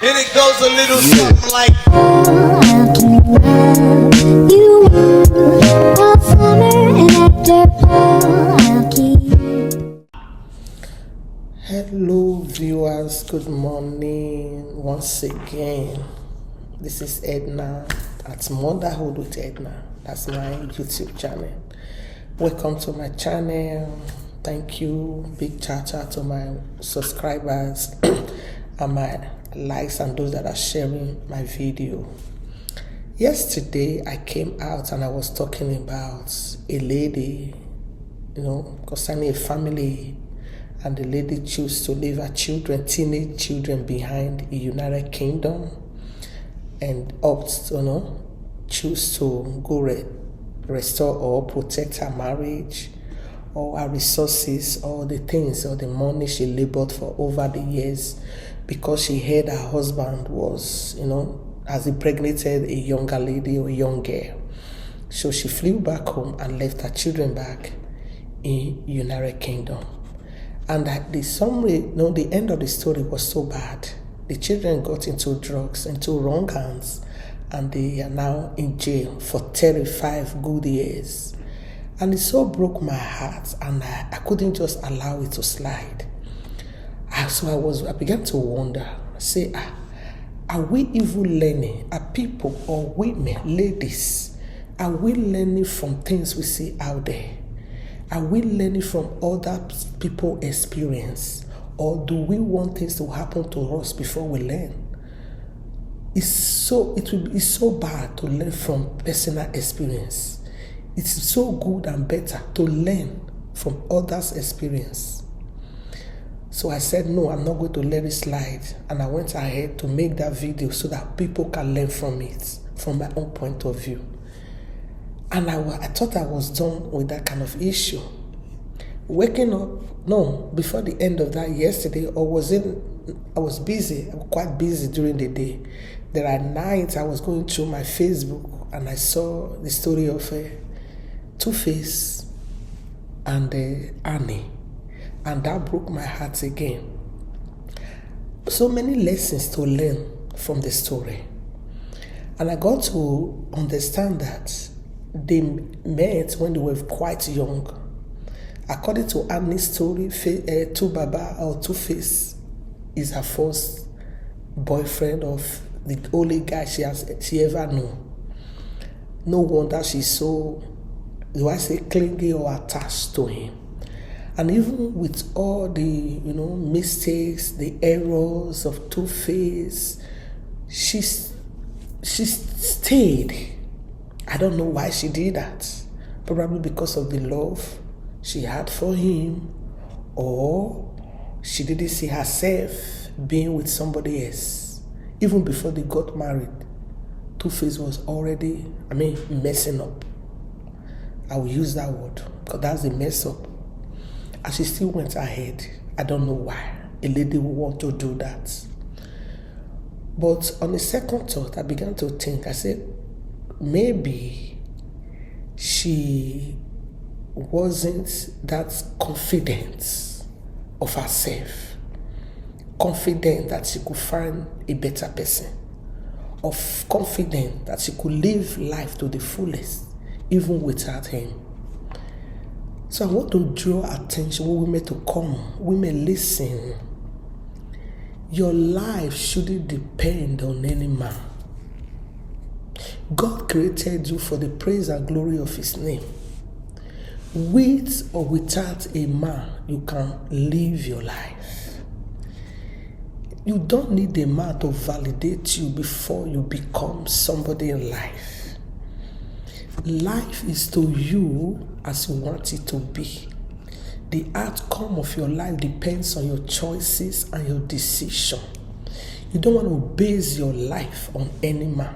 And it goes a little something like How can love you all summer and after I'll keep. Hello viewers, good morning once again. This is Edna at Motherhood with Edna. That's my YouTube channel. Welcome to my channel. Thank you. Big shout out to my subscribers and my likes and those that are sharing my video. Yesterday I came out and I was talking about a lady, concerning a family, and the lady chose to leave her children, teenage children, behind in the United Kingdom and choose to go restore or protect her marriage or her resources or the things or the money she labored for over the years, because she heard her husband was, has impregnated a younger lady or a young girl. So she flew back home and left her children back in United Kingdom. And the summary, the end of the story was so bad. The children got into drugs, into wrong hands, and they are now in jail for 35 good years. And it so broke my heart, and I couldn't just allow it to slide. So I began to wonder, say, are we even learning? Are people or women, ladies, are we learning from things we see out there? Are we learning from other people's experience? Or do we want things to happen to us before we learn? It's so bad to learn from personal experience. It's so good and better to learn from others' experience. So I said, no, I'm not going to let it slide. And I went ahead to make that video so that people can learn from it, from my own point of view. And I thought I was done with that kind of issue. Waking up, before the end of that yesterday, I was busy, quite busy during the day. There are nights I was going through my Facebook and I saw the story of Two-Face and Annie. And that broke my heart again. So many lessons to learn from the story. And I got to understand that they met when they were quite young. According to Annie's story, Two-Baba or Two-Face is her first boyfriend of the only guy she ever knew. No wonder she's so, clingy or attached to him. And even with all the, mistakes, the errors of Two-Face, she stayed. I don't know why she did that. Probably because of the love she had for him, or she didn't see herself being with somebody else. Even before they got married, Two-Face was already, messing up. I will use that word, because that's a mess up. And she still went ahead. I don't know why a lady would want to do that. But on a second thought, I began to think, I said, maybe she wasn't that confident of herself, confident that she could find a better person, of confident that she could live life to the fullest, even without him. So I want to draw attention, women, to come. Women, listen. Your life shouldn't depend on any man. God created you for the praise and glory of his name. With or without a man, you can live your life. You don't need a man to validate you before you become somebody in life. Life is to you as you want it to be. The outcome of your life depends on your choices and your decision. You don't want to base your life on any man.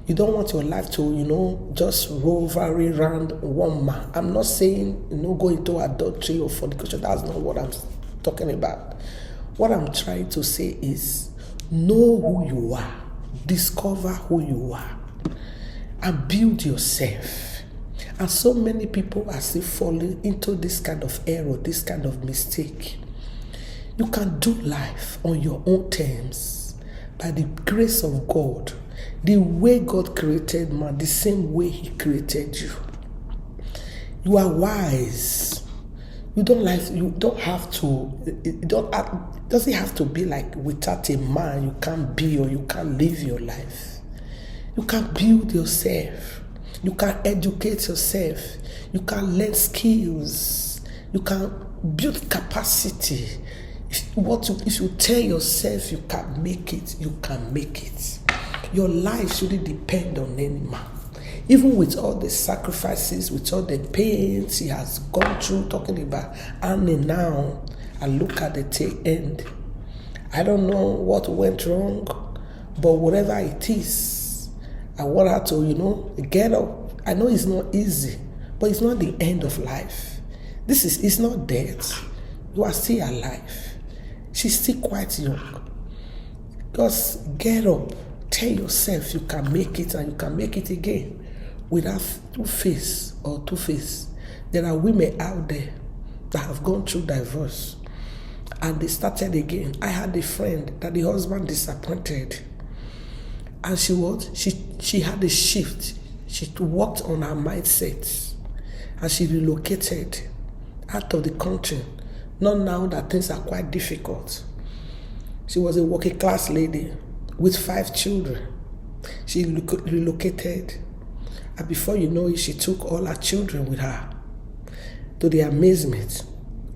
You don't want your life to, just rovering around one man. I'm not saying, go into adultery or fornication. That's not what I'm talking about. What I'm trying to say is, know who you are. Discover who you are. And build yourself. And so many people are still falling into this kind of error, this kind of mistake. You can do life on your own terms. by the grace of God, the way God created man, the same way he created you. You are wise. You don't have to, it doesn't have to be like without a man you can't be or you can't live your life. You can build yourself. You can educate yourself. You can learn skills. You can build capacity. If you tell yourself you can make it, you can make it. Your life shouldn't depend on any man. Even with all the sacrifices, with all the pains he has gone through, talking about Annie now, and look at the tail end. I don't know what went wrong, but whatever it is, I want her to, get up. I know it's not easy, but it's not the end of life. It's not death. You are still alive. She's still quite young. Just get up. Tell yourself you can make it and you can make it again. Without two-face. There are women out there that have gone through divorce and they started again. I had a friend that the husband disappointed, and she had a shift. She worked on her mindset and she relocated out of the country. Not now that things are quite difficult. She was a working class lady with 5 children. She relocated, and before you know it, she took all her children with her, to the amazement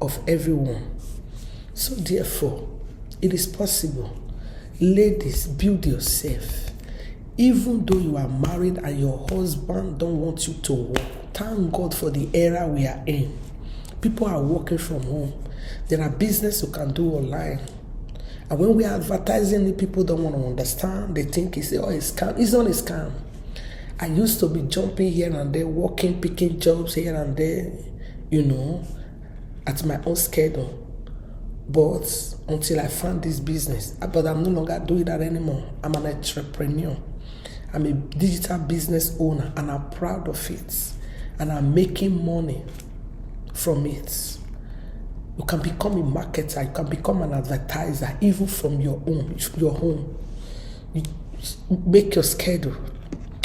of everyone. So therefore, it is possible. Ladies, build yourself. Even though you are married and your husband don't want you to work, thank God for the era we are in. People are working from home. There are business you can do online. And when we are advertising it, people don't want to understand. They think it's a scam. It's not a scam. I used to be jumping here and there, working, picking jobs here and there, at my own schedule. But until I found this business, but I'm no longer doing that anymore. I'm an entrepreneur. I'm a digital business owner, and I'm proud of it. And I'm making money from it. You can become a marketer. You can become an advertiser, even from your home. You make your schedule.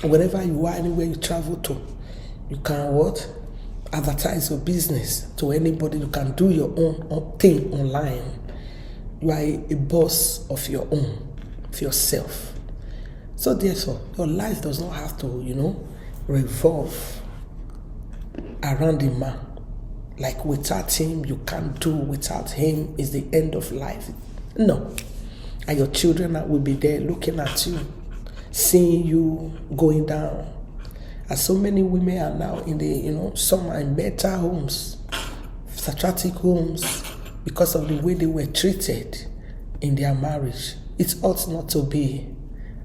Wherever you are, anywhere you travel to, you can advertise your business to anybody. You can do your own thing online. You are a boss of your own, of yourself. So therefore, your life does not have to, revolve around a man. Like without him, you can't do. Without him is the end of life. No. And your children will be there looking at you, seeing you going down. And so many women are now in the, some are in mental homes, psychiatric homes, because of the way they were treated in their marriage. It ought not to be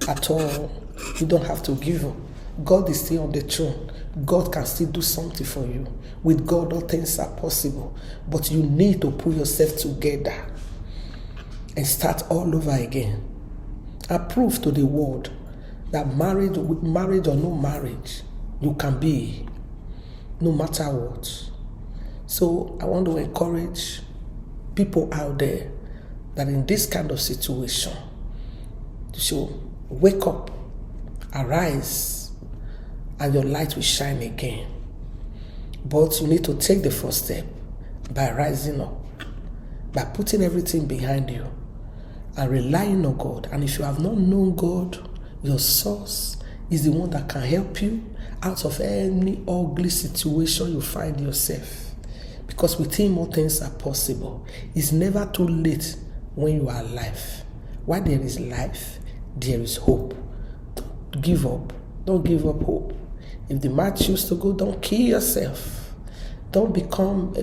at all. You don't have to give up. God is still on the throne. God can still do something for you. With God, all things are possible. But you need to put yourself together and start all over again. And prove to the world that marriage or no marriage, you can be, no matter what. So I want to encourage people out there that in this kind of situation, you should wake up, arise, and your light will shine again. But you need to take the first step by rising up, by putting everything behind you and relying on God. And if you have not known God, your source is the one that can help you out of any ugly situation you find yourself. Because with him, all things are possible. It's never too late when you are alive. While there is life, there is hope. Don't give up. Don't give up hope. If the man chooses to go, don't kill yourself. Don't become,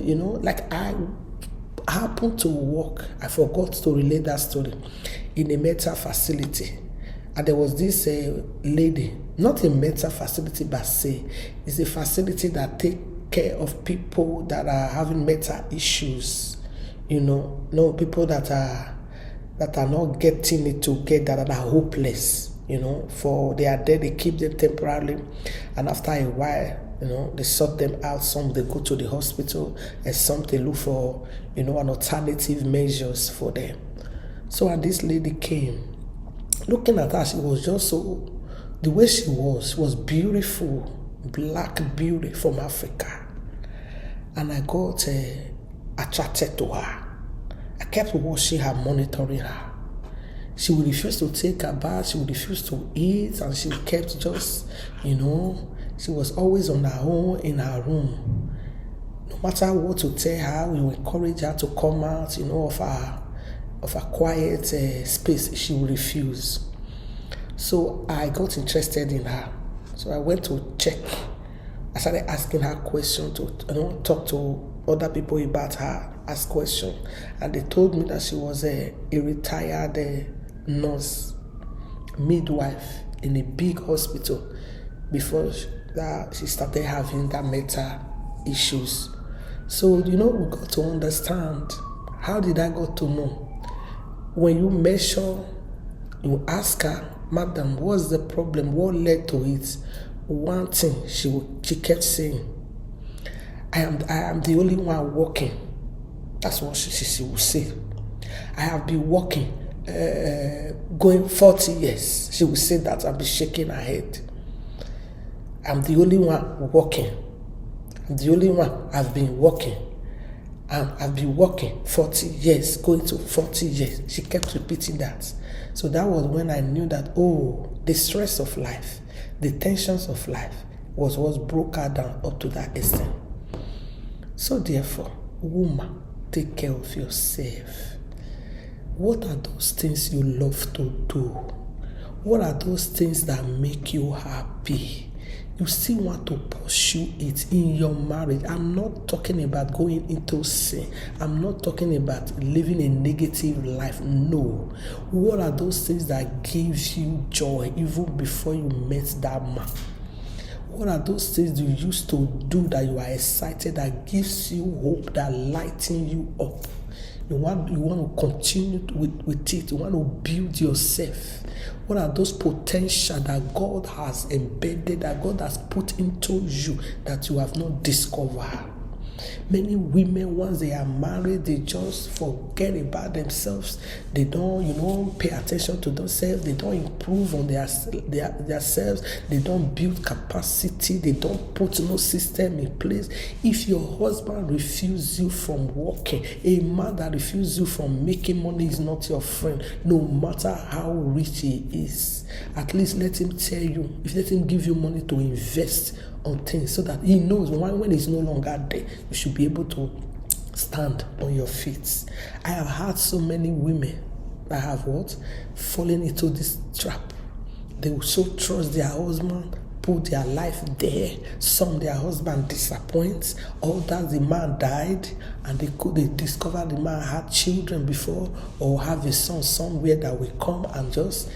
like I happened to work. I forgot to relate that story in a mental facility. And there was this lady, not a mental facility, but it's a facility that takes care of people that are having mental issues. No people that are not getting it together, that are hopeless. For they are there, they keep them temporarily, and after a while, they sort them out. Some they go to the hospital, and some they look for, an alternative measures for them. So when this lady came, Looking at her, she was just so, the way she was beautiful, black beauty from Africa. And I got attracted to her. I kept watching her, monitoring her. She would refuse to take a bath, she would refuse to eat, and she kept just, she was always on her own in her room. No matter what to tell her, we would encourage her to come out, of her quiet space. She would refuse. So I got interested in her. So I went to check. I started asking her questions, to talk to other people about her, ask questions. And they told me that she was a retired nurse, midwife in a big hospital before she started having that mental issues. So, we got to understand, how did I got to know? When you measure, you ask her, madam, what's the problem? What led to it? One thing she kept saying, I am the only one working. That's what she would say. I have been working, going 40 years. She would say that and be shaking her head. I'm the only one working. I'm the only one. I've been working. I've been working 40 years, going to 40 years. She kept repeating that. So that was when I knew that, the stress of life, the tensions of life was what broke her down up to that extent. So therefore, woman, take care of yourself. What are those things you love to do? What are those things that make you happy? You still want to pursue it in your marriage. I'm not talking about going into sin. I'm not talking about living a negative life. No. What are those things that gives you joy even before you met that man? What are those things you used to do that you are excited, that gives you hope, that lighten you up? You want to continue with it. You want to build yourself. What are those potential that God has embedded, that God has put into you that you have not discovered? Many women, once they are married, they just forget about themselves. They don't, pay attention to themselves. They don't improve on their selves. They don't build capacity. They don't put no system in place. If your husband refuses you from working, a man that refuses you from making money is not your friend, no matter how rich he is. At least let him tell you, let him give you money to invest on things so that he knows when he's no longer there, you should be able to stand on your feet. I have had so many women that have fallen into this trap. They will so trust their husband, put their life there. Some their husband disappoints, others the man died and they discover the man had children before or have a son somewhere that will come and just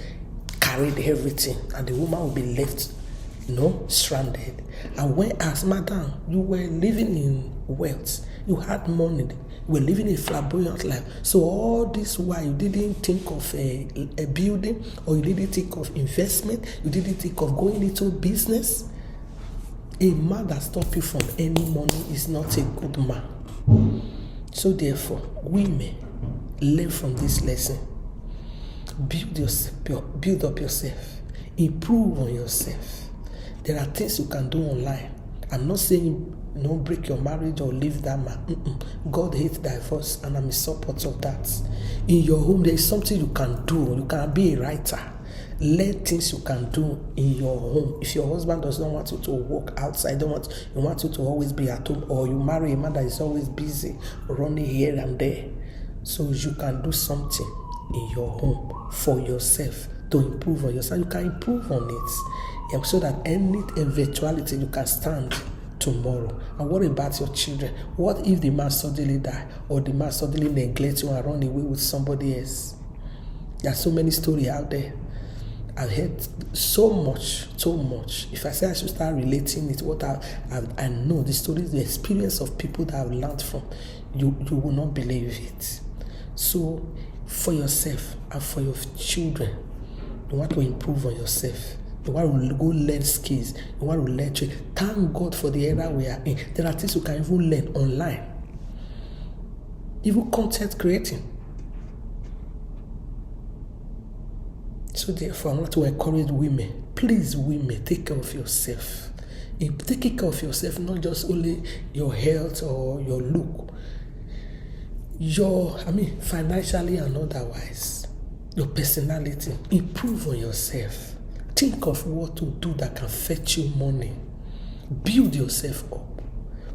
carried everything, and the woman will be left stranded. And when asked, madam, you were living in wealth, you had money, you were living a flamboyant life, so all this while you didn't think of a building, or you didn't think of investment, you didn't think of going into business? A man that stops you from any money is not a good man. So therefore, women, learn from this lesson. Build up yourself, improve on yourself. There are things you can do online. I'm not saying break your marriage or leave that man. God hates divorce, and I'm a supporter of that. In your home, there is something you can do. You can be a writer. Learn things you can do in your home. If your husband does not want you to work outside, you want you to always be at home, or you marry a man that is always busy running here and there, so you can do something in your home for yourself to improve on yourself. You can improve on it, so that any eventuality you can stand tomorrow. And what about your children? What if the man suddenly die, or the man suddenly neglects you and run away with somebody else? There are so many stories out there. I've heard so much. If I say I should start relating it, what I know, the stories, the experience of people that I've learned from, you will not believe it. So for yourself and for your children, you want to improve on yourself. You want to go learn skills. You want to learn trade. Thank God for the era we are in. There are things you can even learn online. Even content creating. So therefore, I want to encourage women. Please, women, take care of yourself. Taking care of yourself, not just only your health or your look, financially and otherwise, your personality. Improve on yourself. Think of what to do that can fetch you money. Build yourself up.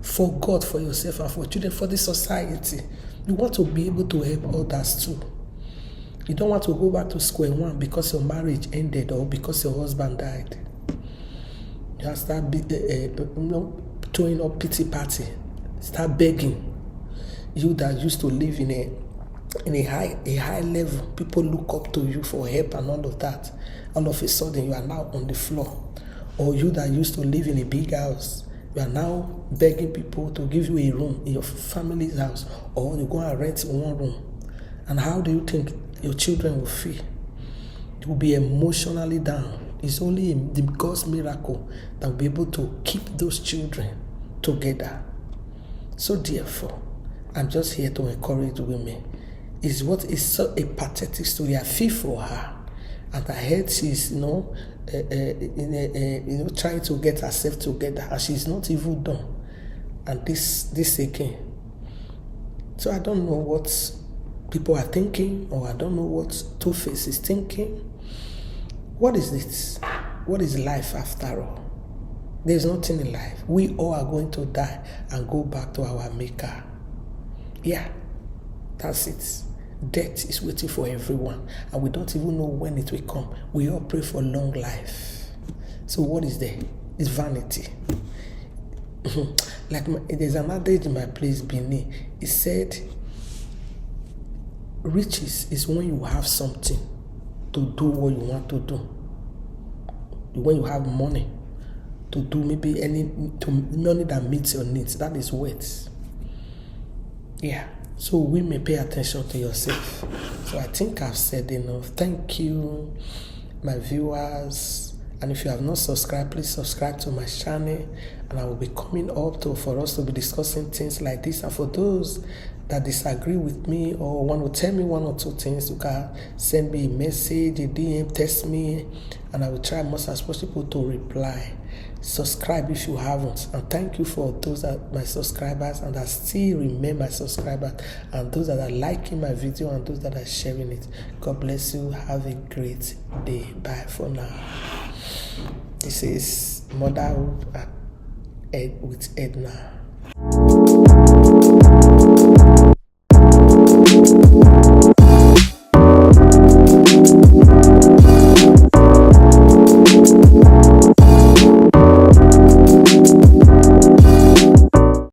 For God, for yourself, and for children, for the society. You want to be able to help others too. You don't want to go back to square one because your marriage ended or because your husband died. You have to start throwing up pity party. Start begging. You that used to live in a high level, people look up to you for help and all of that. All of a sudden, you are now on the floor. Or you that used to live in a big house, you are now begging people to give you a room in your family's house, or you go and rent one room. And how do you think your children will feel? You will be emotionally down. It's only the God's miracle that will be able to keep those children together. So therefore, I'm just here to encourage women. It's what is so a pathetic story. I feel for her, and I heard she's trying to get herself together, and she's not even done. And this again. So I don't know what people are thinking, or I don't know what Two-Face is thinking. What is this? What is life after all? There's nothing in life. We all are going to die and go back to our maker. Yeah, that's it. Death is waiting for everyone, and we don't even know when it will come. We all pray for long life. So what is there? It's vanity. There's an adage in my place, Benin. It said, riches is when you have something to do what you want to do. When you have money to do maybe money that meets your needs. That is wealth. Yeah. So we may pay attention to yourself. So I think I've said enough. Thank you, my viewers. And if you have not subscribed, please subscribe to my channel. And I will be coming up for us to be discussing things like this. And for those that disagree with me or want to tell me one or two things, you can send me a message, a DM, text me, and I will try most as possible to reply. Subscribe if you haven't, and thank you for those that my subscribers and that still remain my subscribers, and those that are liking my video and those that are sharing it. God bless you. Have a great day. Bye for now. This is Motherhood with Edna.